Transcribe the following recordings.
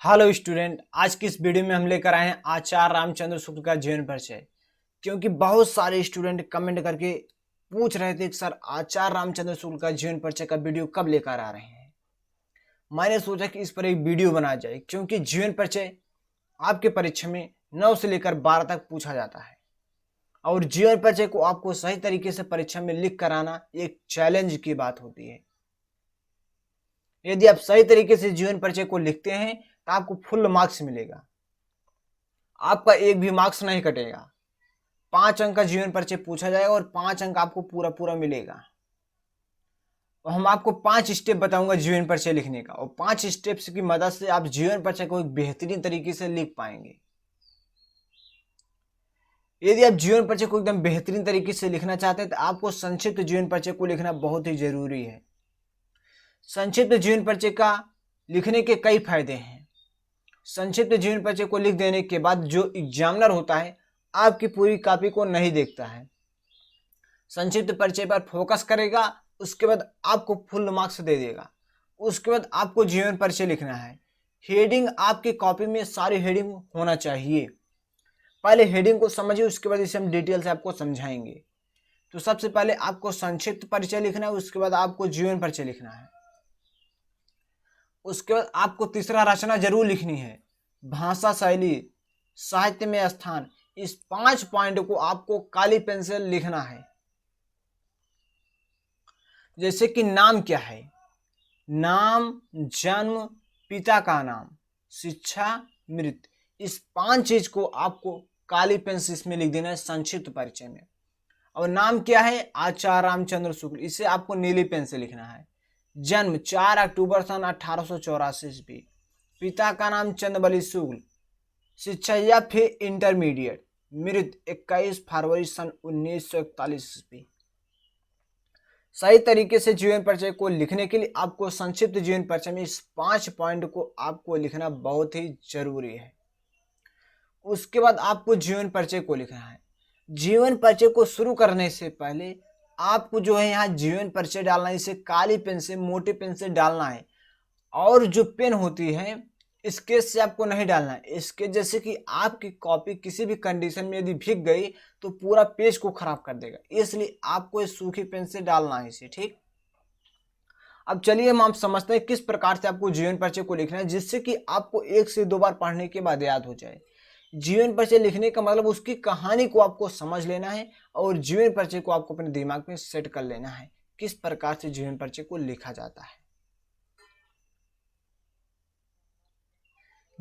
Hello student, आज की इस वीडियो में हम लेकर आए हैं आचार्य रामचंद्र शुक्ल का जीवन परिचय। क्योंकि बहुत सारे स्टूडेंट कमेंट करके पूछ रहे थे कि सर आचार्य रामचंद्र शुक्ल का जीवन परिचय का वीडियो कब लेकर आ रहे हैं। मैंने सोचा कि इस पर एक वीडियो बना जाए, क्योंकि जीवन परिचय आपके परीक्षा में 9 से लेकर 12 तक पूछा जाता है और जीवन परिचय को आपको सही तरीके से परीक्षा में लिख कर आना एक चैलेंज की बात होती है। यदि आप सही तरीके से जीवन परिचय को लिखते हैं तो आपको फुल मार्क्स मिलेगा, आपका एक भी मार्क्स नहीं कटेगा। 5 अंक का जीवन परिचय पूछा जाएगा और 5 अंक आपको पूरा पूरा मिलेगा। और हम आपको 5 स्टेप बताऊंगा जीवन परिचय लिखने का, और 5 स्टेप्स की मदद से आप जीवन परिचय को एक बेहतरीन तरीके से लिख पाएंगे। यदि आप जीवन परिचय को एकदम बेहतरीन तरीके से लिखना चाहते हैं तो आपको संक्षिप्त जीवन परिचय को लिखना बहुत ही जरूरी है। संक्षिप्त जीवन परिचय का लिखने के कई फायदे हैं। संक्षिप्त जीवन परिचय को लिख देने के बाद जो एग्जामिनर होता है आपकी पूरी कॉपी को नहीं देखता है, संक्षिप्त परिचय पर फोकस करेगा, उसके बाद आपको फुल मार्क्स दे देगा। उसके बाद आपको जीवन परिचय लिखना है। हेडिंग आपकी कॉपी में सारी हेडिंग होना चाहिए। पहले हेडिंग को समझिए, उसके बाद इसे हम डिटेल से आपको समझाएंगे। तो सबसे पहले आपको संक्षिप्त परिचय लिखना है, उसके बाद आपको जीवन परिचय लिखना है। उसके बाद आपको तीसरा रचना जरूर लिखनी है, भाषा शैली, साहित्य में स्थान। इस 5 पॉइंट को आपको काली पेन से लिखना है। जैसे कि नाम क्या है, नाम, जन्म, पिता का नाम, शिक्षा, मृत्यु, इस 5 चीज को आपको काली पेन से इसमें लिख देना है संक्षिप्त परिचय में। और नाम क्या है, आचार्य रामचंद्र शुक्ल, इसे आपको नीली पेन से लिखना है। जन्म 4 अक्टूबर सन 1884 ईस्वी, पिता का नाम चंदबली शुक्ल, शिक्षा या फिर इंटरमीडिएट, मृत्यु 21 फरवरी सन 1941 ईस्वी। सही तरीके से जीवन परिचय को लिखने के लिए आपको संक्षिप्त जीवन परिचय में इस 5 पॉइंट को आपको लिखना बहुत ही जरूरी है। उसके बाद आपको जीवन परिचय को लिखना है। जीवन परिचय को शुरू करने से पहले आपको जो है यहाँ जीवन परिचय डालना है, इसे काली पेन से, मोटे पेन से डालना है। और जो पेन होती है स्केच से आपको नहीं डालना है। स्केच जैसे कि आपकी कॉपी किसी भी कंडीशन में यदि भीग गई तो पूरा पेज को खराब कर देगा, इसलिए आपको इस सूखी पेन से डालना है इसे, ठीक। अब चलिए हम आप समझते हैं किस प्रकार से आपको जीवन परिचय को लिखना है, जिससे कि आपको 1 से 2 बार पढ़ने के बाद याद हो जाए। जीवन परिचय लिखने का मतलब उसकी कहानी को आपको समझ लेना है और जीवन परिचय को आपको अपने दिमाग में सेट कर लेना है किस प्रकार से जीवन परिचय को लिखा जाता है।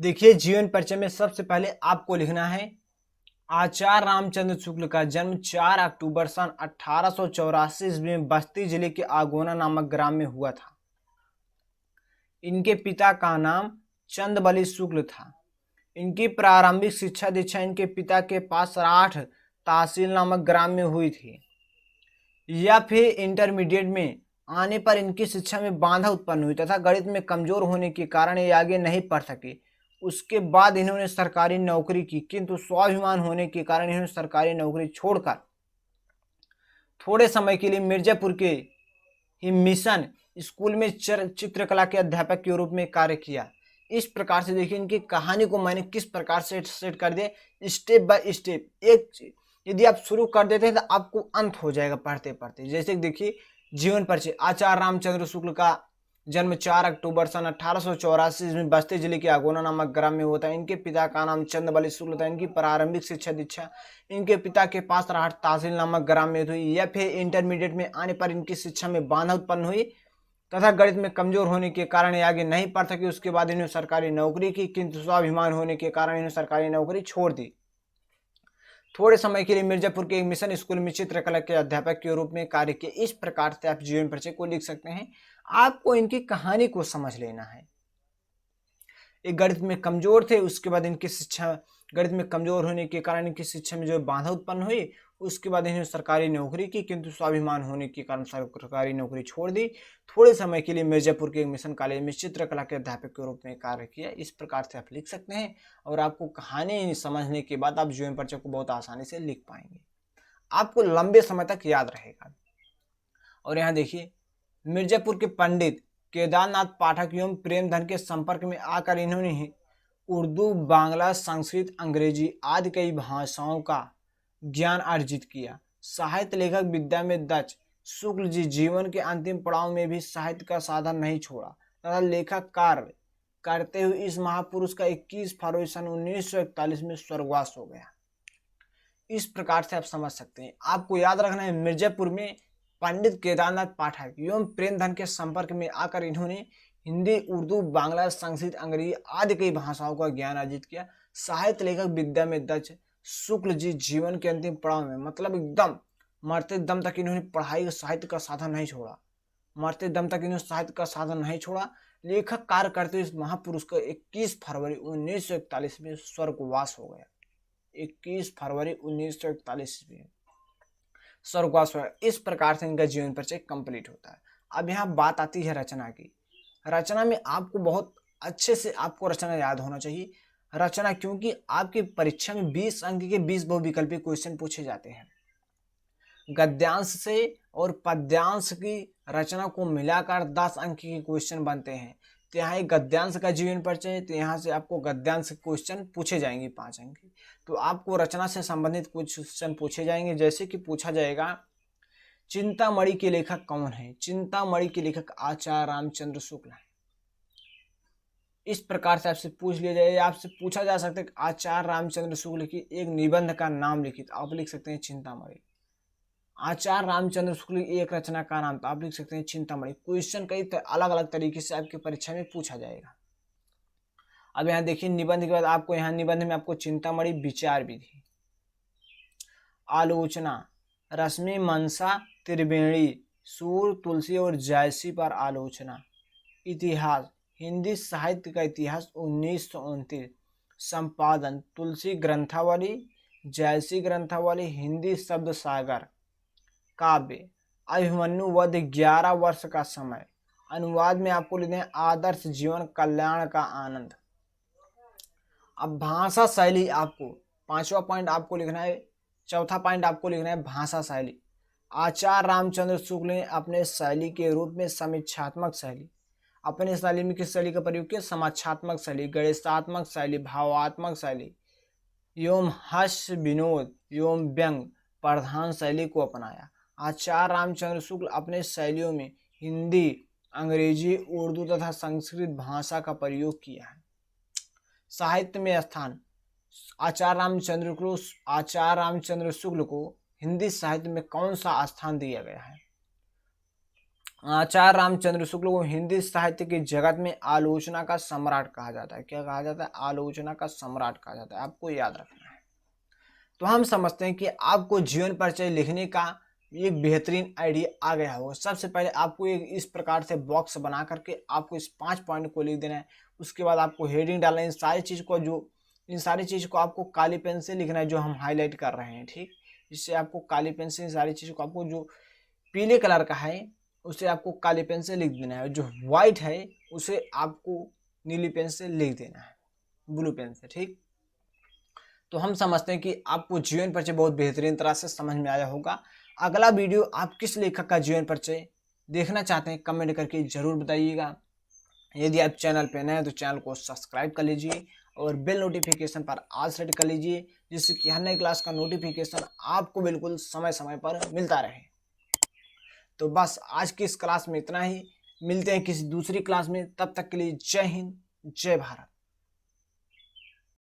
देखिए, जीवन परिचय में सबसे पहले आपको लिखना है आचार्य रामचंद्र शुक्ल का जन्म 4 अक्टूबर सन 1884 ईस्वी में बस्ती जिले के आगोना नामक ग्राम में हुआ था। इनके पिता का नाम चंदबली शुक्ल था। इनकी प्रारंभिक शिक्षा दीक्षा इनके पिता के पास राठ तहसील नामक ग्राम में हुई थी। या फिर इंटरमीडिएट में आने पर इनकी शिक्षा में बाधा उत्पन्न हुई तथा गणित में कमजोर होने के कारण ये आगे नहीं पढ़ सके। उसके बाद इन्होंने सरकारी नौकरी की, किंतु स्वाभिमान होने के कारण इन्होंने सरकारी नौकरी छोड़कर थोड़े समय के लिए मिर्जापुर के ही मिशन स्कूल में चित्रकला के अध्यापक के रूप में कार्य किया। इस प्रकार से देखिए इनकी कहानी को मैंने किस प्रकार से सेट कर दिया, स्टेप बाय स्टेप। एक यदि आप शुरू कर देते हैं तो आपको अंत हो जाएगा पढ़ते पढ़ते। जैसे देखिए, जीवन परिचय, आचार्य रामचंद्र शुक्ल का जन्म 4 अक्टूबर सन 1884 में बस्ती जिले के आगोना नामक ग्राम में होता है। इनके पिता का नाम चंदबली शुक्ल था। इनकी प्रारंभिक शिक्षा दीक्षा इनके पिता के पास राठ तहसील नामक ग्राम में हुई। या फिर इंटरमीडिएट में आने पर इनकी शिक्षा में बाधा उत्पन्न हुई तथा गणित में कमजोर होने के कारण ये आगे नहीं पढ़ सके। उसके बाद इन्होंने सरकारी नौकरी की, किंतु स्वाभिमान होने के कारण इन्होंने सरकारी नौकरी छोड़ दी। थोड़े समय के लिए मिर्जापुर के एक मिशन स्कूल में चित्रकला के अध्यापक के रूप में कार्य किया। इस प्रकार से आप जीवन परिचय को लिख सकते हैं। आपको इनकी कहानी को समझ लेना है। एक गणित में कमजोर थे, उसके बाद इनकी शिक्षा, गणित में कमजोर होने के कारण इनकी शिक्षा में जो बाधा उत्पन्न हुई, उसके बाद इन्होंने सरकारी नौकरी की, किंतु स्वाभिमान होने के कारण सरकारी नौकरी छोड़ दी। थोड़े समय के लिए मिर्जापुर के एक मिशन कॉलेज में चित्रकला के अध्यापक के रूप में कार्य किया। इस प्रकार से आप लिख सकते हैं और आपको कहानी समझने के बाद आप जीवन परिचय को बहुत आसानी से लिख पाएंगे, आपको लंबे समय तक याद रहेगा। और यहाँ देखिए, मिर्जापुर के पंडित केदारनाथ पाठक एवं प्रेमधन के संपर्क में आकर इन्होंने उर्दू, बांग्ला, संस्कृत, अंग्रेजी आदि कई भाषाओं का ज्ञान अर्जित किया। साहित्य लेखक विद्या में दक्ष शुक्ल जी जीवन के अंतिम पड़ाव में भी साहित्य का साधन नहीं छोड़ा तथा लेखक कार्य करते हुए इस महापुरुष का 21 फरवरी सन 1941 में स्वर्गवास हो गया। इस प्रकार से आप समझ सकते हैं। आपको याद रखना है, मिर्जापुर में पंडित केदारनाथ पाठक एवं प्रेमधन के संपर्क में आकर इन्होंने हिंदी, उर्दू, बांग्ला, संस्कृत, अंग्रेजी आदि कई भाषाओं का ज्ञान अर्जित किया। साहित्य लेखक विद्या में दक्ष शुक्ल जी जीवन के अंतिम पड़ाव में, मतलब एकदम मरते दम तक इन्होंने पढ़ाई साहित्य का साधन नहीं छोड़ा। मरते दम तक इन्होंने साहित्य का साधन नहीं छोड़ा। लेखक कार्य करते हुए इस महापुरुष का 21 फरवरी 1941 में स्वर्गवास हो गया। 21 फरवरी 1941 में स्वर्गवास हुआ। इस प्रकार से इनका जीवन परिचय कंप्लीट होता है। अब यहाँ बात आती है रचना की। रचना में आपको बहुत अच्छे से आपको रचना याद होना चाहिए। रचना क्योंकि आपकी परीक्षा में 20 अंक के 20 बहुविकल्पी क्वेश्चन पूछे जाते हैं। गद्यांश से और पद्यांश की रचना को मिलाकर 10 अंक के क्वेश्चन बनते हैं। तो यहाँ एक गद्यांश का जीवन परिचय है, तो यहाँ से आपको गद्यांश क्वेश्चन पूछे जाएंगे 5 अंक के। तो आपको रचना से संबंधित कुछ क्वेश्चन पूछे जाएंगे, जैसे कि पूछा जाएगा चिंतामणि के लेखक कौन है। चिंतामणि के लेखक आचार्य रामचंद्र शुक्ल है। इस प्रकार से आपसे पूछ लिया जाए, आपसे पूछा जा सकता है कि आचार्य रामचंद्र शुक्ल की एक निबंध का नाम लिखित। आप लिख सकते हैं चिंतामणि। आचार्य रामचंद्र शुक्ल की एक रचना का नाम, तो आप लिख सकते हैं चिंतामणि। क्वेश्चन कई अलग अलग तरीके से आपकी परीक्षा में पूछा जाएगा। अब यहाँ देखिए निबंध के बाद आपको यहाँ निबंध में आपको चिंतामणि विचार विधि, आलोचना, रश्मि, मनसा, त्रिवेणी, सूर, तुलसी और जायसी पर आलोचना। इतिहास, हिंदी साहित्य का इतिहास 1929। संपादन, तुलसी ग्रंथावली, जायसी ग्रंथावली, हिंदी शब्द सागर। काव्य, अभिमन्यु वध, 11 वर्ष का समय। अनुवाद में आपको लिखना है आदर्श जीवन, कल्याण का आनंद। अब भाषा शैली, आपको 5वां पॉइंट आपको लिखना है, चौथा पॉइंट आपको लिखना है भाषा शैली। आचार्य रामचंद्र शुक्ल ने अपने शैली के रूप में समीक्षात्मक शैली, अपने शैली में किस शैली का प्रयोग किया? समीक्षात्मक शैली, गणितात्मक शैली, भावात्मक शैली एवं हास्य विनोद एवं व्यंग प्रधान शैली को अपनाया। आचार्य रामचंद्र शुक्ल अपने शैलियों में हिंदी, अंग्रेजी, उर्दू तथा संस्कृत भाषा का प्रयोग किया है। साहित्य में स्थान, आचार्य रामचंद्र शुक्ल को हिंदी साहित्य में कौन सा स्थान दिया गया है? आचार्य रामचंद्र शुक्ल को हिंदी साहित्य के जगत में आलोचना का सम्राट कहा जाता है। क्या कहा जाता है? आलोचना का सम्राट कहा जाता है। आपको याद रखना है। तो हम समझते हैं कि आपको जीवन परिचय लिखने का एक बेहतरीन आइडिया आ गया होगा। सबसे पहले आपको एक इस प्रकार से बॉक्स बना करके आपको इस 5 पॉइंट को लिख देना है। उसके बाद आपको हेडिंग डालना है। इन सारी चीज़ को आपको काली पेन से लिखना है, जो हम हाईलाइट कर रहे हैं। ठीक, इससे आपको काली पेन से इन सारी चीज़ों को, आपको जो पीले कलर का है उसे आपको काली पेन से लिख देना है, जो व्हाइट है उसे आपको नीली पेन से लिख देना है, ब्लू पेन से। ठीक, तो हम समझते हैं कि आपको जीवन परिचय बहुत बेहतरीन तरह से समझ में आया होगा। अगला वीडियो आप किस लेखक का जीवन परिचय देखना चाहते हैं कमेंट करके जरूर बताइएगा। यदि आप चैनल पे नए हैं तो चैनल को सब्सक्राइब कर लीजिए और बेल नोटिफिकेशन पर ऑल सेट कर लीजिए, जिससे कि हर नई क्लास का नोटिफिकेशन आपको बिल्कुल समय समय पर मिलता रहे। तो बस आज की इस क्लास में इतना ही। मिलते हैं किसी दूसरी क्लास में, तब तक के लिए जय हिंद, जय भारत।